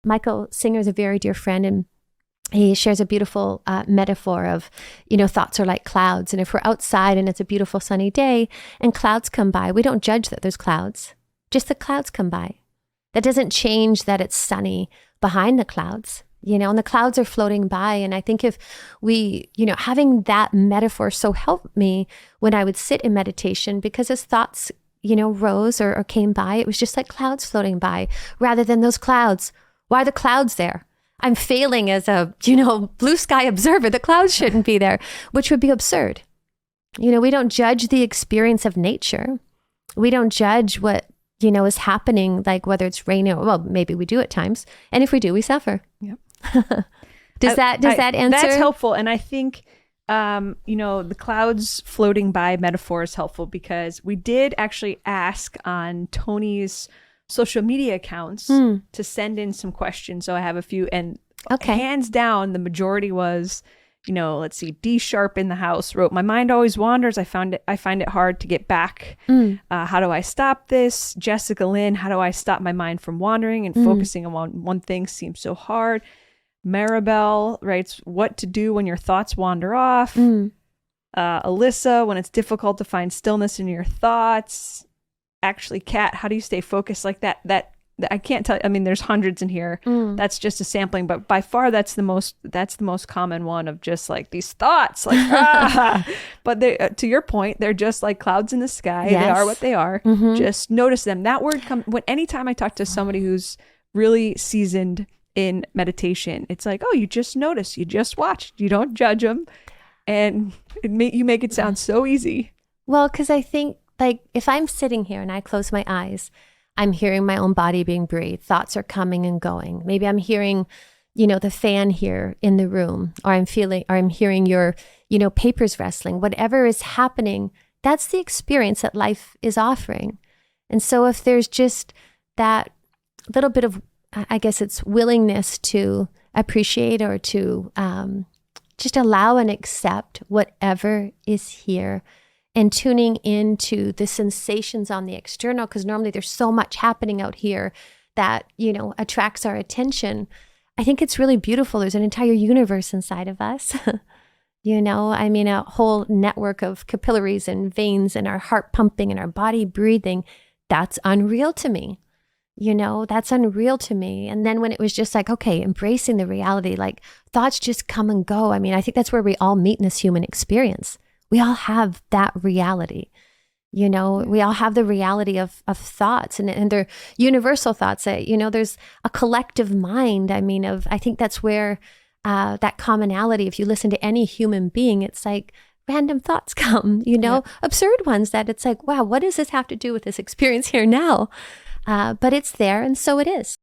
Michael Singer is a very dear friend, and he shares a beautiful metaphor of, thoughts are like clouds. And if we're outside and it's a beautiful sunny day and clouds come by, we don't judge that there's clouds, just the clouds come by. That doesn't change that it's sunny behind the clouds, and the clouds are floating by. And I think if we, having that metaphor so helped me when I would sit in meditation, because as thoughts, rose or came by, it was just like clouds floating by rather than those clouds. Why are the clouds there? I'm failing as a, blue sky observer. The clouds shouldn't be there, which would be absurd. We don't judge the experience of nature. We don't judge what, is happening, like whether it's rain or, well, maybe we do at times. And if we do, we suffer. Yep. Does that answer? That's helpful. And I think, the clouds floating by metaphor is helpful because we did actually ask on Tony's social media accounts to send in some questions. So I have a few, and hands down, the majority was, let's see, D Sharp in the house wrote, "My mind always wanders. I find it hard to get back. How do I stop this?" Jessica Lynn, "How do I stop my mind from wandering and focusing on one thing seems so hard." Maribel writes, "What to do when your thoughts wander off." Alyssa, "When it's difficult to find stillness in your thoughts." Actually, Kat, "How do you stay focused like that?" That I can't tell. I mean, there's hundreds in here. That's just a sampling, but by far that's the most common one of just like these thoughts, like But they, to your point, they're just like clouds in the sky. Yes. They are what they are. Just notice them. That word anytime I talk to somebody who's really seasoned in meditation, it's like, oh, you just notice, you just watch, you don't judge them, and you make it sound so easy. Well, because I think, like, if I'm sitting here and I close my eyes, I'm hearing my own body being breathed. Thoughts are coming and going. Maybe I'm hearing, the fan here in the room, or I'm hearing your, papers rustling. Whatever is happening, that's the experience that life is offering. And so if there's just that little bit of, I guess it's willingness to appreciate or to just allow and accept whatever is here, and tuning into the sensations on the external, because normally there's so much happening out here that, attracts our attention. I think it's really beautiful. There's an entire universe inside of us. A whole network of capillaries and veins and our heart pumping and our body breathing. That's unreal to me. That's unreal to me. And then when it was just like, okay, embracing the reality, like thoughts just come and go. I think that's where we all meet in this human experience. We all have that reality. We all have the reality of thoughts, and they're universal thoughts. There's a collective mind. I think that's where that commonality, if you listen to any human being, it's like random thoughts come, absurd ones that it's like, wow, what does this have to do with this experience here now? But it's there, and so it is.